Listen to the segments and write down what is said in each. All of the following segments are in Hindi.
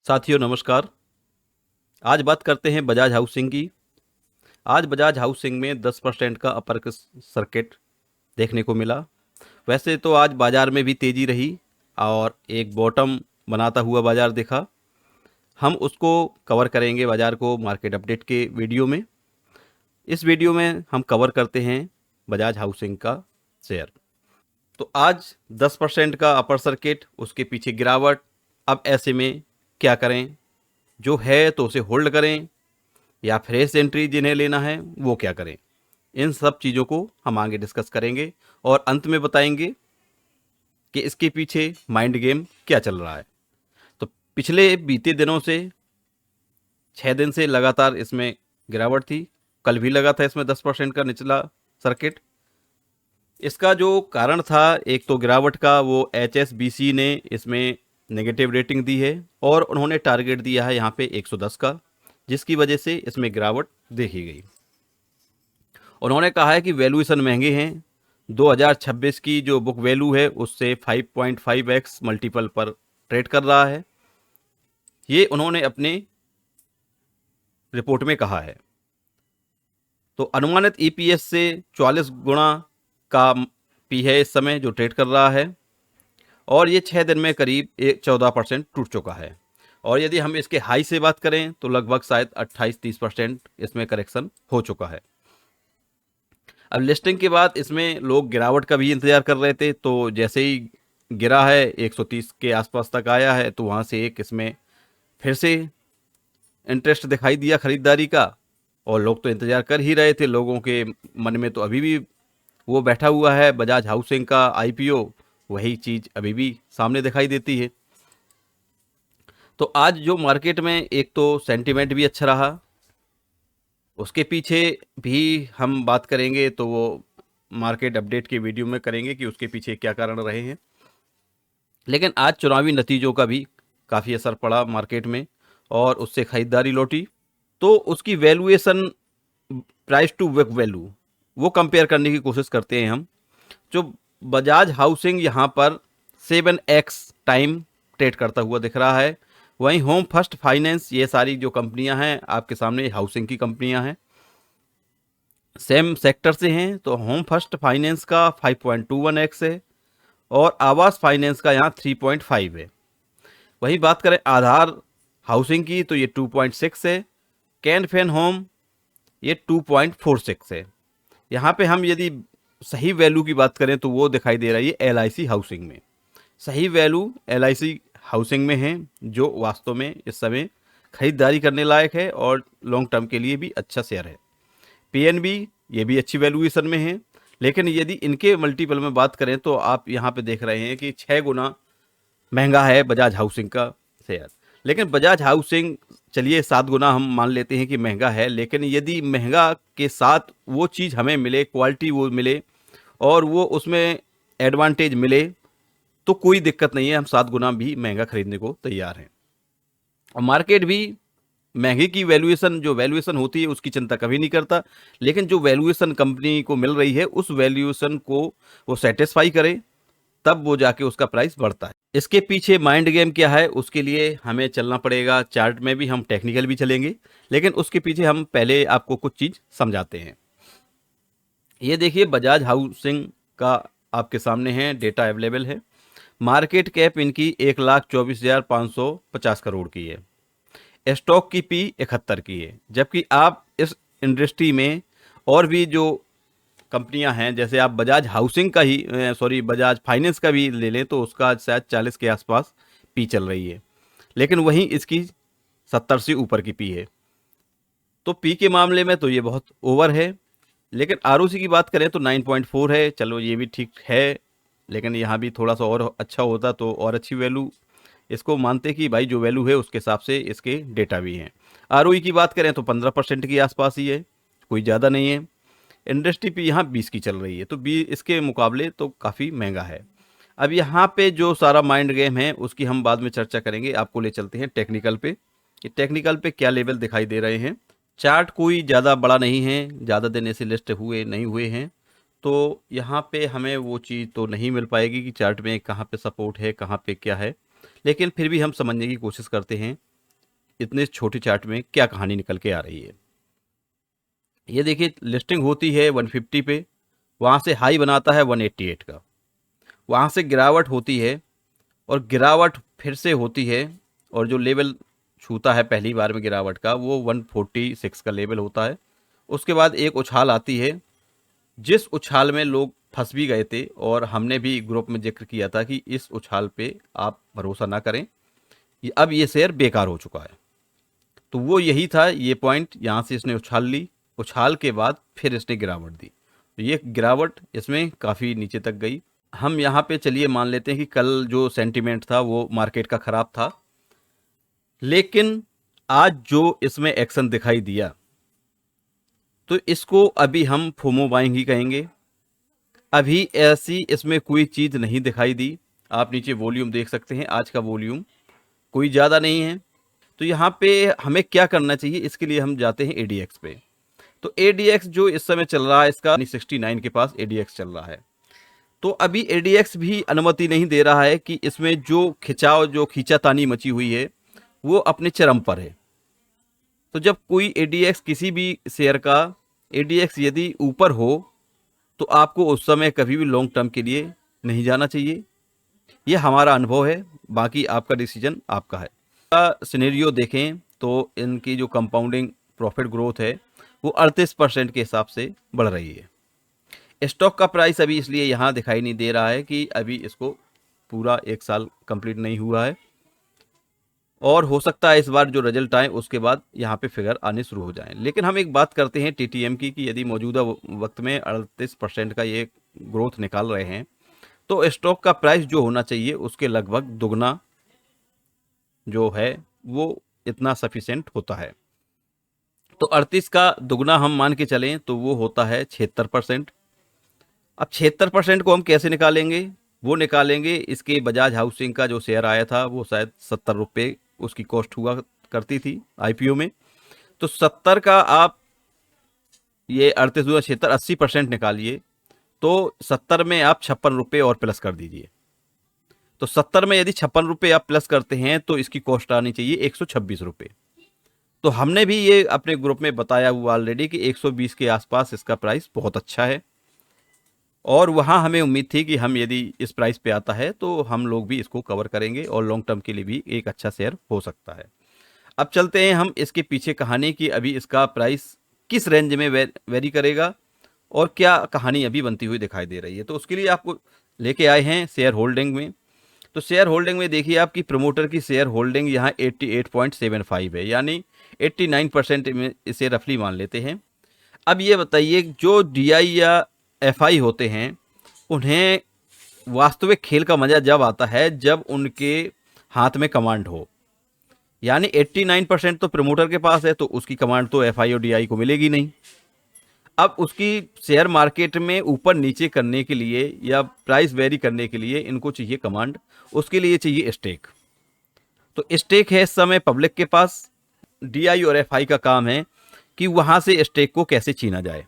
साथियों नमस्कार। आज बात करते हैं बजाज हाउसिंग की। आज बजाज हाउसिंग में 10% का अपर सर्किट देखने को मिला। वैसे तो आज बाजार में भी तेज़ी रही और एक बॉटम बनाता हुआ बाजार दिखा। हम उसको कवर करेंगे बाजार को मार्केट अपडेट के वीडियो में। इस वीडियो में हम कवर करते हैं बजाज हाउसिंग का शेयर। तो आज 10% का अपर सर्किट, उसके पीछे गिरावट। अब ऐसे में क्या करें? जो है तो उसे होल्ड करें या फ्रेश एंट्री जिन्हें लेना है वो क्या करें? इन सब चीज़ों को हम आगे डिस्कस करेंगे और अंत में बताएंगे कि इसके पीछे माइंड गेम क्या चल रहा है। तो पिछले बीते दिनों से 6 दिन से लगातार इसमें गिरावट थी। कल भी लगा था इसमें 10% का निचला सर्किट। इसका जो कारण था एक तो गिरावट का, वो HSBC ने इसमें नेगेटिव रेटिंग दी है और उन्होंने टारगेट दिया है यहाँ पे 110 का, जिसकी वजह से इसमें गिरावट देखी गई। उन्होंने कहा है कि वैल्यूएशन महंगे हैं। 2026 की जो बुक वैल्यू है उससे 5.5x मल्टीपल पर ट्रेड कर रहा है। ये उन्होंने अपने रिपोर्ट में कहा है। तो अनुमानित ईपीएस से 44 गुना का पी है इस समय जो ट्रेड कर रहा है और ये 6 दिन में करीब 14% टूट चुका है। और यदि हम इसके हाई से बात करें तो लगभग शायद 28-30% इसमें करेक्शन हो चुका है। अब लिस्टिंग के बाद इसमें लोग गिरावट का भी इंतजार कर रहे थे, तो जैसे ही गिरा है 130 के आसपास तक आया है तो वहाँ से एक इसमें फिर से इंटरेस्ट दिखाई दिया खरीदारी का। और लोग तो इंतजार कर ही रहे थे। लोगों के मन में तो अभी भी वो बैठा हुआ है बजाज हाउसिंग का आईपीओ, वही चीज़ अभी भी सामने दिखाई देती है। तो आज जो मार्केट में एक तो सेंटिमेंट भी अच्छा रहा, उसके पीछे भी हम बात करेंगे तो वो मार्केट अपडेट के वीडियो में करेंगे कि उसके पीछे क्या कारण रहे हैं। लेकिन आज चुनावी नतीजों का भी काफ़ी असर पड़ा मार्केट में और उससे खरीदारी लौटी। तो उसकी valuation, price to book value, वो कंपेयर करने की कोशिश करते हैं हम। जो बजाज हाउसिंग यहाँ पर 7x टाइम ट्रेड करता हुआ दिख रहा है। वहीं होम फर्स्ट फाइनेंस, ये सारी जो कंपनियां हैं आपके सामने हाउसिंग की कंपनियां हैं, सेम सेक्टर से हैं। तो होम फर्स्ट फाइनेंस का 5.21x है और आवास फाइनेंस का यहाँ 3.5 है। वहीं बात करें आधार हाउसिंग की तो ये 2.6 है। कैन फैन होम ये 2.46 है। यहाँ पे हम यदि सही वैल्यू की बात करें तो वो दिखाई दे रही है LIC हाउसिंग में। सही वैल्यू LIC हाउसिंग में है, जो वास्तव में इस समय खरीदारी करने लायक है और लॉन्ग टर्म के लिए भी अच्छा शेयर है। PNB ये भी अच्छी वैल्यूएशन में है। लेकिन यदि इनके मल्टीपल में बात करें तो आप यहाँ पे देख रहे हैं कि 6 गुना महंगा है बजाज हाउसिंग का शेयर। लेकिन बजाज हाउसिंग, चलिए 7 गुना हम मान लेते हैं कि महंगा है, लेकिन यदि महंगा के साथ वो चीज़ हमें मिले, क्वालिटी वो मिले और वो उसमें एडवांटेज मिले तो कोई दिक्कत नहीं है। हम 7 गुना भी महंगा खरीदने को तैयार हैं। और मार्केट भी महंगे की वैल्यूएशन, जो वैल्यूएशन होती है उसकी चिंता कभी नहीं करता। लेकिन जो वैल्यूएशन कंपनी को मिल रही है उस वैल्यूएशन को वो सेटिस्फाई करे, तब वो जाके उसका प्राइस बढ़ता है। इसके पीछे माइंड गेम क्या है, उसके लिए हमें चलना पड़ेगा। चार्ट में भी हम टेक्निकल भी चलेंगे, लेकिन उसके पीछे हम पहले आपको कुछ चीज़ समझाते हैं। ये देखिए बजाज हाउसिंग का आपके सामने है, डेटा अवेलेबल है। मार्केट कैप इनकी 1,24,550 करोड़ की है। स्टॉक की पी 71 की है। जबकि आप इस इंडस्ट्री में और भी जो कंपनियां हैं, जैसे आप बजाज हाउसिंग का ही सॉरी बजाज फाइनेंस का भी ले लें तो उसका शायद 40 के आसपास पी चल रही है, लेकिन वहीं इसकी 70 से ऊपर की पी है। तो पी के मामले में तो ये बहुत ओवर है। लेकिन ROC की बात करें तो 9.4 है। चलो ये भी ठीक है, लेकिन यहाँ भी थोड़ा सा और अच्छा होता तो और अच्छी वैल्यू इसको मानते कि भाई जो वैल्यू है उसके हिसाब से इसके डेटा भी हैं। ROE की बात करें तो 15% के आसपास ही है, कोई ज़्यादा नहीं है। इंडस्ट्री पे यहाँ 20 की चल रही है, तो 20 इसके मुकाबले तो काफ़ी महंगा है। अब यहाँ पे जो सारा माइंड गेम है उसकी हम बाद में चर्चा करेंगे। आपको ले चलते हैं टेक्निकल पे कि टेक्निकल पे क्या लेवल दिखाई दे रहे हैं। चार्ट कोई ज़्यादा बड़ा नहीं है, ज़्यादा दिन ऐसे लिस्ट हुए नहीं हुए हैं, तो यहाँ पे हमें वो चीज़ तो नहीं मिल पाएगी कि चार्ट में कहाँ पे सपोर्ट है, कहाँ पे क्या है। लेकिन फिर भी हम समझने की कोशिश करते हैं इतने छोटे चार्ट में क्या कहानी निकल के आ रही है। ये देखिए, लिस्टिंग होती है 150 पे, वहाँ से हाई बनाता है 188 का, वहाँ से गिरावट होती है और गिरावट फिर से होती है, और जो लेवल छूता है पहली बार में गिरावट का वो 146 का लेवल होता है। उसके बाद एक उछाल आती है, जिस उछाल में लोग फंस भी गए थे, और हमने भी ग्रुप में जिक्र किया था कि इस उछाल पे आप भरोसा ना करें, अब ये शेयर बेकार हो चुका है। तो वो यही था, ये पॉइंट, यहाँ से इसने उछाल ली, उछाल के बाद फिर इसने गिरावट दी, तो ये गिरावट इसमें काफ़ी नीचे तक गई। हम यहाँ पे चलिए मान लेते हैं कि कल जो सेंटीमेंट था वो मार्केट का ख़राब था, लेकिन आज जो इसमें एक्शन दिखाई दिया तो इसको अभी हम फोमो बाइंग ही कहेंगे। अभी ऐसी इसमें कोई चीज़ नहीं दिखाई दी। आप नीचे वॉल्यूम देख सकते हैं, आज का वॉल्यूम कोई ज़्यादा नहीं है। तो यहाँ पे हमें क्या करना चाहिए, इसके लिए हम जाते हैं ADX पे। तो ADX जो इस समय चल रहा है, इसका 69 के पास ADX चल रहा है। तो अभी ADX भी अनुमति नहीं दे रहा है कि इसमें जो खिंचाव, जो खींचातानी मची हुई है वो अपने चरम पर है। तो जब कोई ADX, किसी भी शेयर का ADX यदि ऊपर हो तो आपको उस समय कभी भी लॉन्ग टर्म के लिए नहीं जाना चाहिए। ये हमारा अनुभव है, बाकी आपका डिसीजन आपका है। सिनेरियो देखें तो इनकी जो कंपाउंडिंग प्रॉफिट ग्रोथ है वो 38% के हिसाब से बढ़ रही है। स्टॉक का प्राइस अभी इसलिए यहाँ दिखाई नहीं दे रहा है कि अभी इसको पूरा 1 साल कंप्लीट नहीं हुआ है, और हो सकता है इस बार जो रिजल्ट आए उसके बाद यहाँ पे फिगर आने शुरू हो जाएं। लेकिन हम एक बात करते हैं TTM की, कि यदि मौजूदा वक्त में 38% का ये ग्रोथ निकाल रहे हैं तो स्टॉक का प्राइस जो होना चाहिए उसके लगभग दुगना जो है वो इतना सफिशिएंट होता है। तो 38 का दुगना हम मान के चलें तो वो होता है 76%। अब 76% को हम कैसे निकालेंगे, वो निकालेंगे, इसके बजाज हाउसिंग का जो शेयर आया था वो शायद 70 रुपये उसकी कॉस्ट हुआ करती थी IPO में। तो 70 का आप ये 38 दूना 76, 80% निकालिए, तो 70 में आप 56 रुपये और प्लस कर दीजिए। तो 70 में यदि 56 रुपये आप प्लस करते हैं तो इसकी कॉस्ट आनी चाहिए 126 रुपये। तो हमने भी ये अपने ग्रुप में बताया हुआ ऑलरेडी कि 120 के आसपास इसका प्राइस बहुत अच्छा है, और वहाँ हमें उम्मीद थी कि हम यदि इस प्राइस पे आता है तो हम लोग भी इसको कवर करेंगे और लॉन्ग टर्म के लिए भी एक अच्छा शेयर हो सकता है। अब चलते हैं हम इसके पीछे कहानी की, अभी इसका प्राइस किस रेंज में वेरी करेगा और क्या कहानी अभी बनती हुई दिखाई दे रही है। तो उसके लिए आपको लेके आए हैं शेयर होल्डिंग में। तो शेयर होल्डिंग में देखिए, आपकी प्रमोटर की शेयर होल्डिंग यहाँ 88.75 है, यानी 89% में इसे रफली मान लेते हैं। अब ये बताइए, जो DI या FI होते हैं उन्हें वास्तविक खेल का मज़ा जब आता है जब उनके हाथ में कमांड हो, यानी 89% तो प्रमोटर के पास है तो उसकी कमांड तो FI और DI को मिलेगी नहीं। अब उसकी शेयर मार्केट में ऊपर नीचे करने के लिए या प्राइस वेरी करने के लिए इनको चाहिए कमांड, उसके लिए चाहिए स्टेक। तो स्टेक है इस समय पब्लिक के पास, DI और FI का काम है कि वहाँ से स्टेक को कैसे छीना जाए।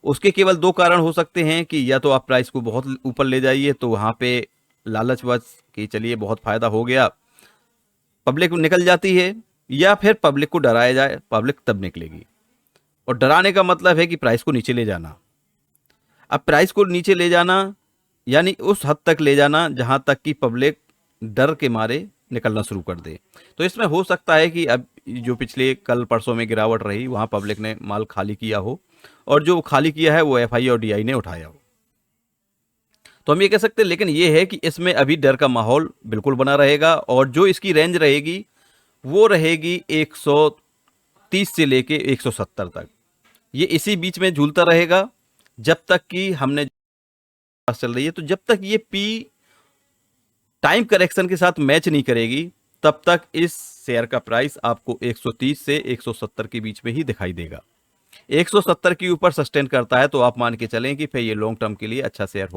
उसके केवल 2 कारण हो सकते हैं कि या तो आप प्राइस को बहुत ऊपर ले जाइए तो वहाँ पे लालचवश कि चलिए बहुत फ़ायदा हो गया, पब्लिक निकल जाती है, या फिर पब्लिक को डराया जाए, पब्लिक तब निकलेगी। और डराने का मतलब है कि प्राइस को नीचे ले जाना। अब प्राइस को नीचे ले जाना यानी उस हद तक ले जाना जहां तक कि पब्लिक डर के मारे निकलना शुरू कर दे। तो इसमें हो सकता है कि अब जो पिछले कल परसों में गिरावट रही वहां पब्लिक ने माल खाली किया हो, और जो खाली किया है वो FI और DI ने उठाया हो। तो हम ये कह सकते हैं, लेकिन ये है कि इसमें अभी डर का माहौल बिल्कुल बना रहेगा, और जो इसकी रेंज रहेगी वो रहेगी 130 से लेके 170 तक। ये इसी बीच में झूलता रहेगा जब तक कि हमने चल रही है। तो जब तक ये P टाइम करेक्शन के साथ मैच नहीं करेगी तब तक इस शेयर का प्राइस आपको 130 से 170 के बीच में ही दिखाई देगा। 170 के ऊपर सस्टेन करता है तो आप मान के चलें कि फिर ये लॉन्ग टर्म के लिए अच्छा शेयर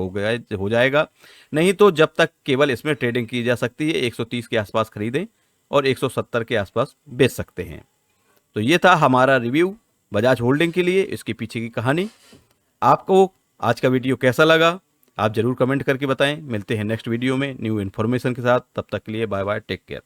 हो जाएगा। नहीं तो जब तक केवल इसमें ट्रेडिंग की जा सकती है 130 के आसपास खरीदें और 170 के आसपास बेच सकते हैं। तो ये था हमारा रिव्यू बजाज होल्डिंग के लिए, इसके पीछे की कहानी। आपको आज का वीडियो कैसा लगा आप जरूर कमेंट करके बताएं। मिलते हैं नेक्स्ट वीडियो में न्यू इन्फॉर्मेशन के साथ, तब तक के लिए बाय बाय, टेक केयर।